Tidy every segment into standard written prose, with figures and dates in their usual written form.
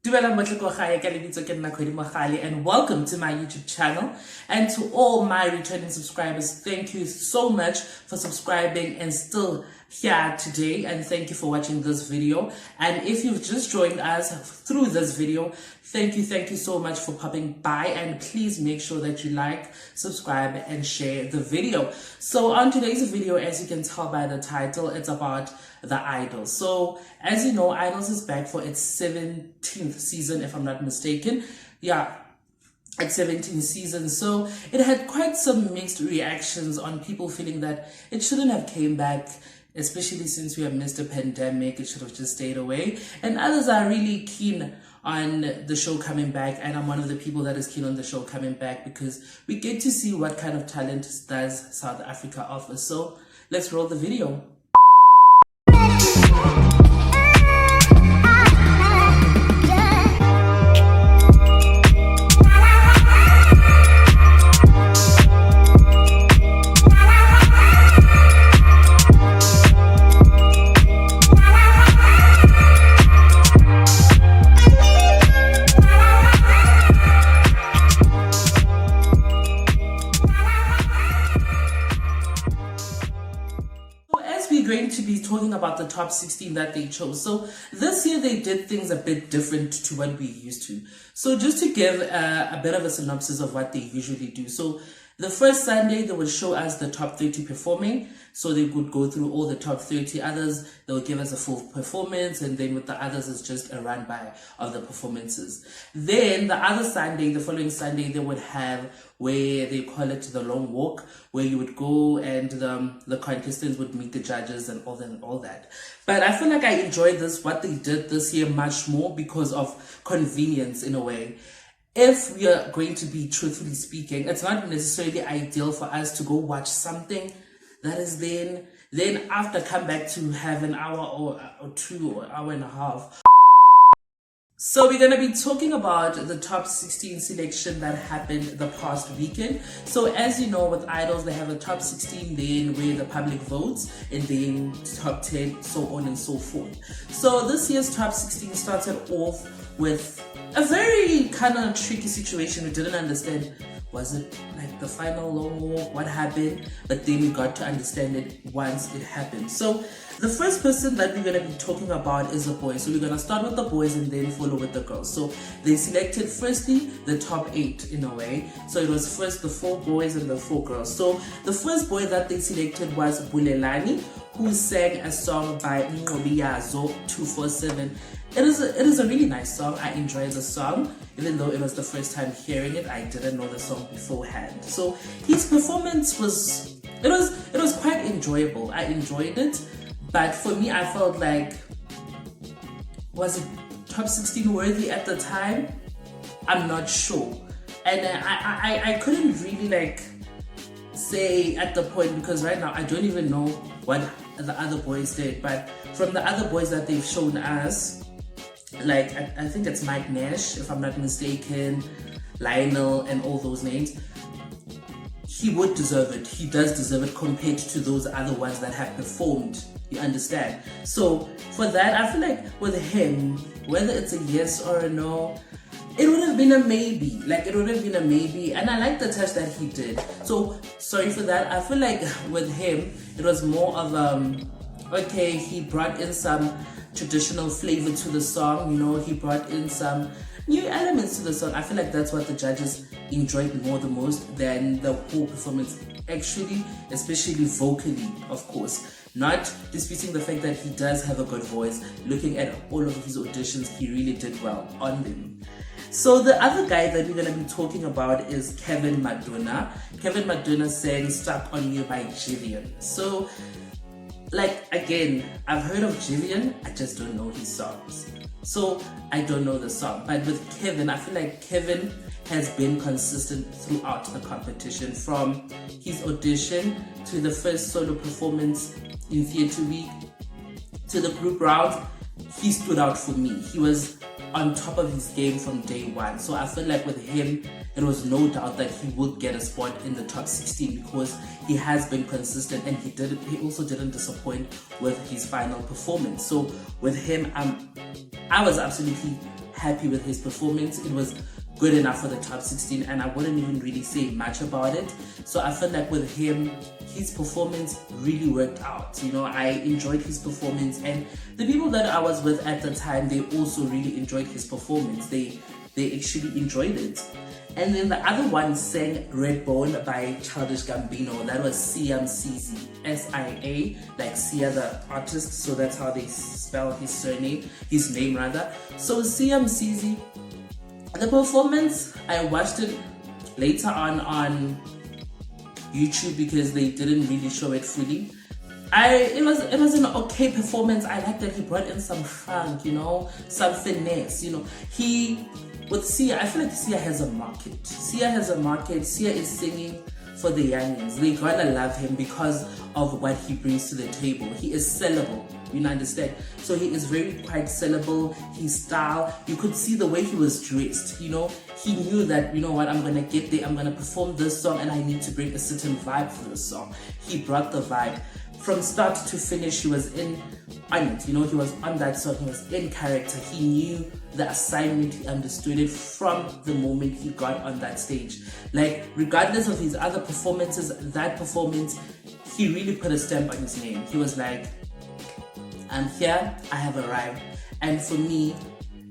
Dumelang Kaale, and welcome to my YouTube channel. And to all my returning subscribers, thank you so much for subscribing and still here today, and thank you for watching this video. And if you've just joined us through this video, thank you so much for popping by, and please make sure that you like, subscribe and share the video. So on today's video, as you can tell by the title, it's about the Idols. So as you know, Idols is back for its 17th season, if I'm not mistaken. Yeah, at 17 seasons. So it had quite some mixed reactions on people feeling that it shouldn't have came back, especially since we have missed a pandemic. It should have just stayed away. And others are really keen on the show coming back, and I'm one of the people that is keen on the show coming back because we get to see what kind of talent does South Africa offer. So let's roll the video. Going to be talking about the top 16 that they chose. So this year they did things a bit different to what we used to. So just to give a bit of a synopsis of what they usually do. So the first Sunday they would show us the top 30 performing. So they would go through all the top 30 others. They would give us a full performance, and then with the others it's just a run by of the performances. Then the other Sunday, the following Sunday, they would have where they call it the long walk, where you would go and the contestants would meet the judges and all that. But I feel like I enjoyed what they did this year much more because of convenience in a way. If we are going to be truthfully speaking, it's not necessarily ideal for us to go watch something that is then after come back to have an hour or two or hour and a half. So we're going to be talking about the top 16 selection that happened the past weekend. So as you know, with Idols, they have a top 16, then where the public votes, and then top 10, so on and so forth. So this year's top 16 started off with a very kind of tricky situation. We didn't understand, was it like the final long walk, what happened? But then we got to understand it once it happened. So the first person that we're going to be talking about is the boys. So we're going to start with the boys and then follow with the girls. So they selected firstly the top 8 in a way. So it was first the 4 boys and the 4 girls. So the first boy that they selected was Bulelani, who sang a song by Yazo 247. It is a really nice song. I enjoyed the song, even though it was the first time hearing it. I didn't know the song beforehand. So his performance was quite enjoyable. I enjoyed it, but for me, I felt like, was it top 16 worthy at the time? I'm not sure, and I couldn't really say at the point, because right now I don't even know what the other boys did. But from the other boys that they've shown us, I think it's Mike Nash, if I'm not mistaken, Lionel and all those names, he would deserve it. He does deserve it compared to those other ones that have performed, you understand? So for that, I feel like with him, whether it's a yes or a no, it would have been a maybe. It would have been a maybe. And I like the touch that he did. So sorry for that. I feel like with him, it was more of okay, he brought in some traditional flavor to the song, he brought in some new elements to the song. I feel like that's what the judges enjoyed the most than the whole performance, actually, especially vocally, of course. Not disputing the fact that he does have a good voice. Looking at all of his auditions, he really did well on them. So the other guy that we're going to be talking about is Kevin Madonna. Kevin Madonna sang Stuck on You by Jillian. So again, I've heard of Jillian, I just don't know his songs. So I don't know the song. But with Kevin, I feel like Kevin has been consistent throughout the competition, from his audition to the first solo performance in Theatre Week to the group round. He stood out for me. He was on top of his game from day one. So I feel like with him, there was no doubt that he would get a spot in the top 16 because he has been consistent, and he also didn't disappoint with his final performance. So with him, I was absolutely happy with his performance. It was good enough for the top 16, and I wouldn't even really say much about it. So I felt like with him, his performance really worked out. You know, I enjoyed his performance, and the people that I was with at the time, they also really enjoyed his performance. They actually enjoyed it. And then the other one sang Redbone by Childish Gambino. That was Sia Msizi, S-I-A, like Sia the artist. So that's how they spell his name rather. So Sia Msizi, the performance, I watched it later on YouTube because they didn't really show it fully. It was an okay performance. I like that he brought in some funk, you know, some finesse, you know. With Sia, I feel like Sia has a market. Sia is singing for the youngins. They're gonna love him because of what he brings to the table. He is sellable, you understand? So he is very quite sellable. His style, you could see the way he was dressed, you know. He knew that, you know what, I'm gonna get there, I'm gonna perform this song, and I need to bring a certain vibe for this song. He brought the vibe. From start to finish, he was on it, you know, he was on that song, he was in character, he knew the assignment, he understood it from the moment he got on that stage. Like, regardless of his other performances, that performance, he really put a stamp on his name. He was like, I'm here, I have arrived. And for me,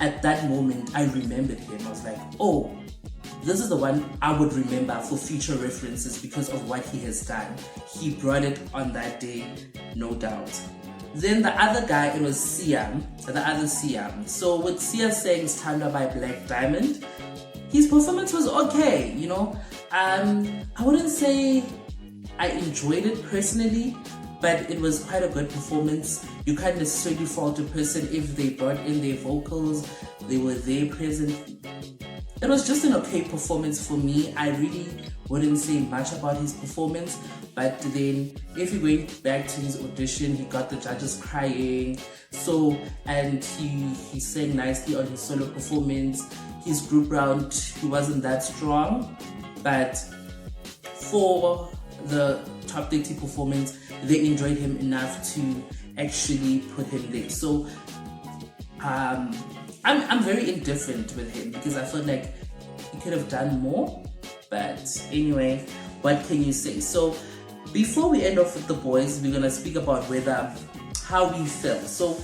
at that moment, I remembered him. I was like, oh, this is the one I would remember for future references because of what he has done. He brought it on that day, no doubt. Then the other guy, it was Sia, the other Sia. So with Sia saying Standa by Black Diamond, his performance was okay, you know. I wouldn't say I enjoyed it personally, but it was quite a good performance. You can't necessarily fault a person if they brought in their vocals, they were there present. It was just an okay performance for me. I really wouldn't say much about his performance, but then if you're going back to his audition, he got the judges crying. So, and he sang nicely on his solo performance. His group round, he wasn't that strong, but for the top 30 performance, they enjoyed him enough to actually put him there. So, I'm very indifferent with him because I feel like he could have done more. But anyway, what can you say? So before we end off with the boys, we're gonna speak about how we feel. So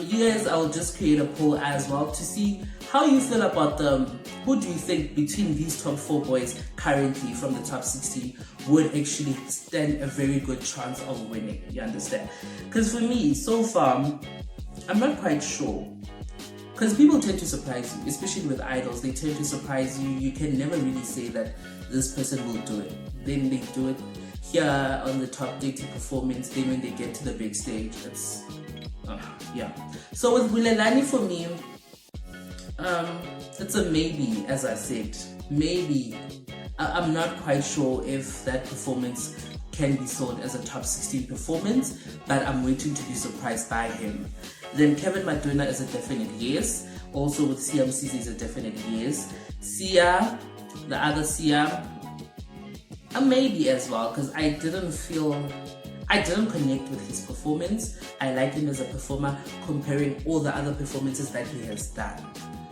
you guys, I'll just create a poll as well to see how you feel about them. Who do you think between these top 4 boys currently from the top 16 would actually stand a very good chance of winning? You understand? Because for me, so far, I'm not quite sure. Because people tend to surprise you, especially with idols. They tend to surprise you. You can never really say that this person will do it. Then they do it here on the top 30 performance. Then when they get to the big stage, it's yeah. So with Bulelani, for me, it's a maybe. As I said, maybe. I'm not quite sure if that performance can be sold as a top 16 performance, but I'm waiting to be surprised by him. Then Kevin Madonna is a definite yes. Also with Sia Msizi is a definite yes. Sia, the other Sia, a maybe as well, because I didn't connect with his performance. I like him as a performer comparing all the other performances that he has done.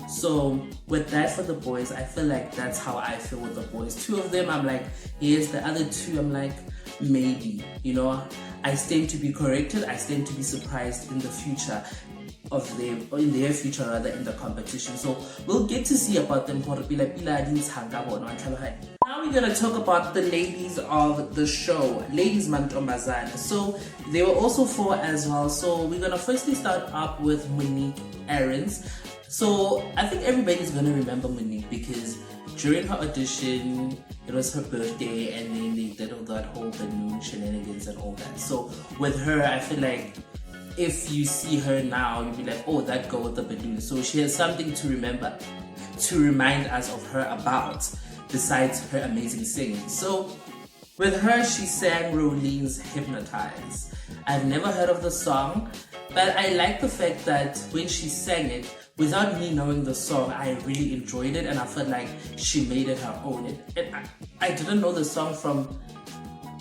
So with that for the boys, I feel like that's how I feel with the boys. 2 of them, I'm like, yes. The other 2, I'm like, maybe. You know, I stand to be corrected. I stand to be surprised in the future of them, or in their future rather, in the competition. So we'll get to see about them. Now we're going to talk about the ladies of the show, Ladies Mantombazana. So there were also 4 as well. So we're going to firstly start up with Monique Aarons. So I think everybody's going to remember Monique because during her audition, it was her birthday, and then they did all that whole balloon shenanigans and all that. So with her, I feel like if you see her now, you'll be like, oh, that girl with the balloon. So she has something to remember, to remind us of her about, besides her amazing singing. So with her, she sang Rolene's Hypnotize. I've never heard of the song, but I like the fact that when she sang it, without me knowing the song, I really enjoyed it, and I felt like she made it her own. I didn't know the song from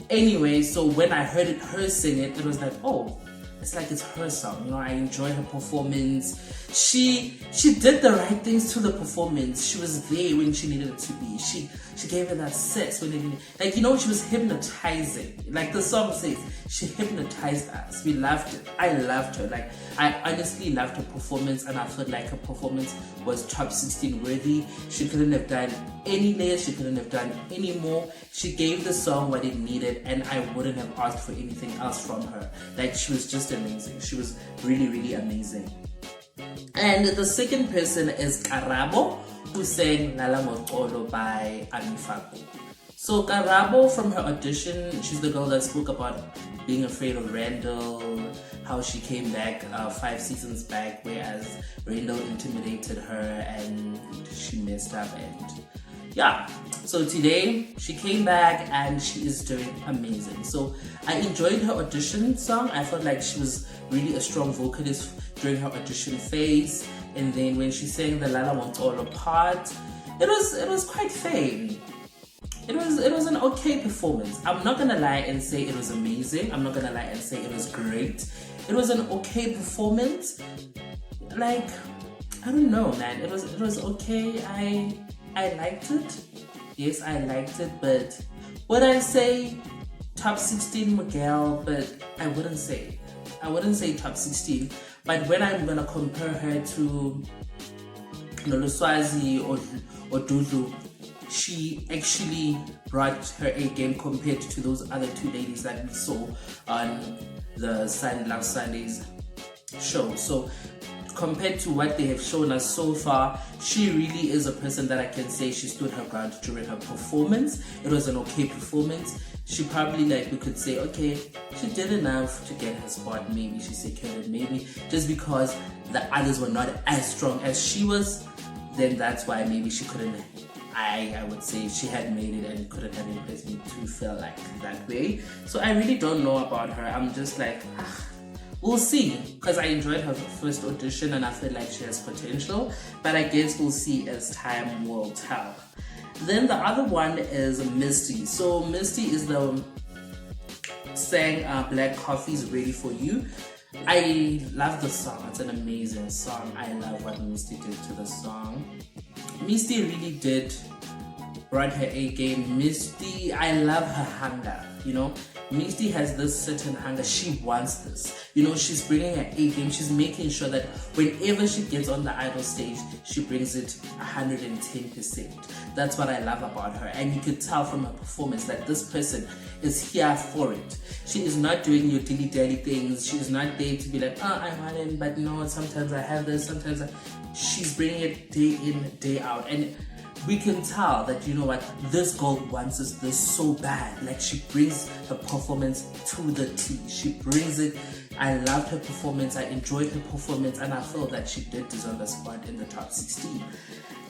anyway, so when I heard her sing it, it was like, oh, it's like it's her song. You know, I enjoy her performance. She did the right things to the performance. She was there when she needed to be. She gave her that sex when it needed. Like, you know, she was hypnotizing. Like the song says, she hypnotized us. We loved it. I loved her. Like, I honestly loved her performance, and I felt like her performance was top 16 worthy. She couldn't have done any less. She couldn't have done any more. She gave the song what it needed, and I wouldn't have asked for anything else from her. Like, she was just amazing. She was really, really amazing. And the second person is Karabo, who sang Lala Motolo by Amifako. So Karabo, from her audition, she's the girl that spoke about being afraid of Randall, how she came back 5 seasons back, whereas Randall intimidated her and she messed up. And yeah, so today she came back and she is doing amazing. So I enjoyed her audition song. I felt like she was really a strong vocalist during her audition phase, and then when she sang the Lala Montolo part, it was quite fame. It was an okay performance. I'm not gonna lie and say it was amazing. I'm not gonna lie and say it was great. It was an okay performance. Like, I don't know, man. It was okay. I liked it. Yes, I liked it, but would I say top 16 Miguel? But I wouldn't say top 16. But when I'm gonna compare her to Noloswazi or Dudu, she actually brought her A game compared to those other two ladies that we saw on the Love Sundays show. So compared to what they have shown us so far, she really is a person that I can say she stood her ground during her performance. It was an okay performance. She probably, like, we could say, okay, she did enough to get her spot. Maybe she secured it. Maybe just because the others were not as strong as she was, then that's why maybe she couldn't. I would say she had made it and couldn't have impressed me to feel like that way. So I really don't know about her. I'm just like, we'll see, because I enjoyed her first audition and I feel like she has potential, but I guess we'll see as time will tell. Then the other one is Misty. So Misty is the sang Black Coffee's Ready For You. I love the song. It's an amazing song. I love what Misty did to the song. Misty really did brought her A game. Misty, I love her hunger, you know. Misty has this certain hunger. She wants this. You know, she's bringing her A game. She's making sure that whenever she gets on the idol stage, she brings it 110%. That's what I love about her. And you could tell from her performance that this person is here for it. She is not doing your dilly-dally things. She is not there to be like, I want it, but no, sometimes I have this, sometimes she's bringing it day in, day out. And we can tell that, you know what, this girl wants this so bad. Like, she brings her performance to the T. She brings it. I loved her performance. I enjoyed her performance, and I feel that she did deserve a spot in the top 16.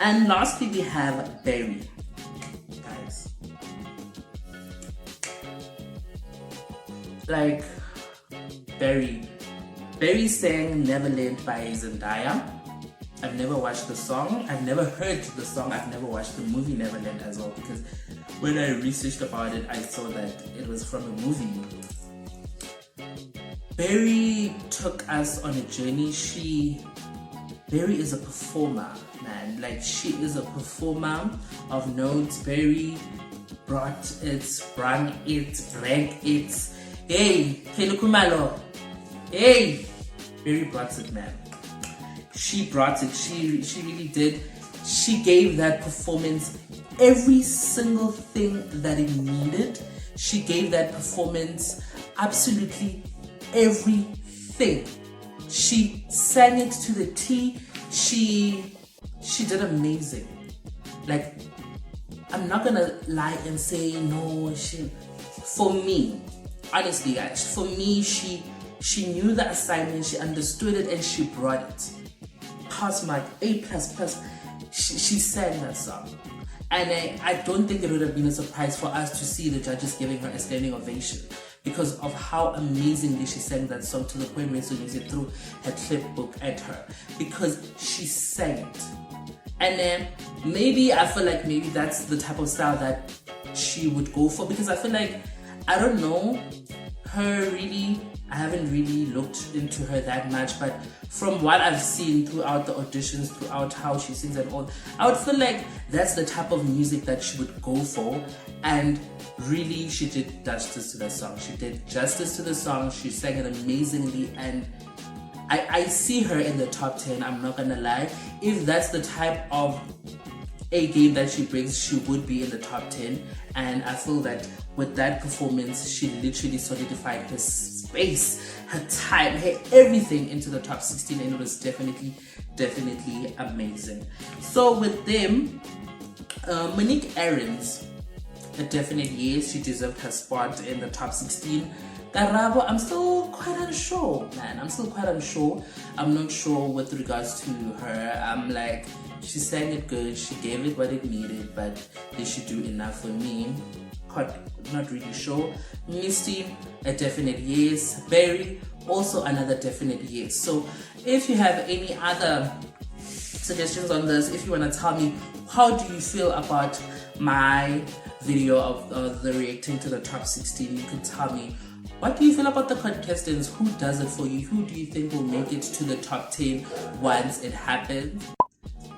And lastly, we have Berry. Guys, like, Berry sang Neverland by Zendaya. I've never watched the song. I've never heard the song. I've never watched the movie Neverland as well, because when I researched about it, I saw that it was from a movie. Berry took us on a journey. Berry is a performer, man. Like, she is a performer of note. Berry brought it, brought it, drank it. Hey, Pelukumalo. Hey, Berry brought it, man. She brought it. She really did. She gave that performance every single thing that it needed. She gave that performance absolutely everything. She sang it to the T. She did amazing. Like, I'm not gonna lie and say no. For me, honestly, guys, for me, she knew the assignment. She understood it and she brought it. Pass mark, A++. She sang that song, and I don't think it would have been a surprise for us to see the judges giving her a standing ovation because of how amazingly she sang that song, to the point where Sonisi threw her clipbook at her because she sang it. And then maybe I feel like maybe that's the type of style that she would go for, because I feel like, I don't know, her really I haven't really looked into her that much, but from what I've seen throughout the auditions, throughout how she sings and all, I would feel like that's the type of music that she would go for. And really, she did justice to the song. She did justice to the song. She sang it amazingly, and I see her in the top 10, I'm not gonna lie. If that's the type of a game that she brings, she would be in the top 10. And I feel that with that performance, she literally solidified her space, her time, her everything into the top 16, and it was definitely amazing. So with them, Monique Aarons, a definite yes, she deserved her spot in the top 16. Karabo, I'm still quite unsure, man. I'm still quite unsure. I'm not sure with regards to her. I'm like, she sang it good, she gave it what it needed, but did she do enough for me? Not really sure. Misty, a definite yes. Barry, also another definite yes. So if you have any other suggestions on this, if you want to tell me how do you feel about my video of the reacting to the top 16, you can tell me. What do you feel about the contestants? Who does it for you? Who do you think will make it to the top 10 once it happens?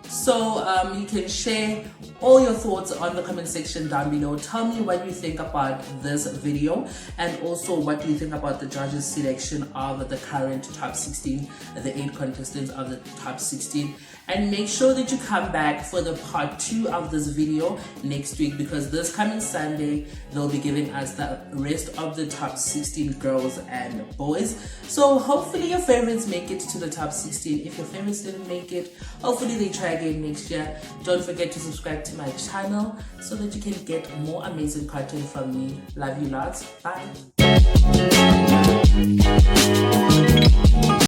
So you can share all your thoughts on the comment section down below. Tell me what you think about this video, and also what do you think about the judges' selection of the current top 16, the 8 contestants of the top 16. And make sure that you come back for the part 2 of this video next week, because this coming Sunday they'll be giving us the rest of the top 16 girls and boys. So hopefully your favorites make it to the top 16. If your favorites didn't make it, hopefully they try again next year. Don't forget to subscribe to my channel so that you can get more amazing content from me. Love you lots. Bye.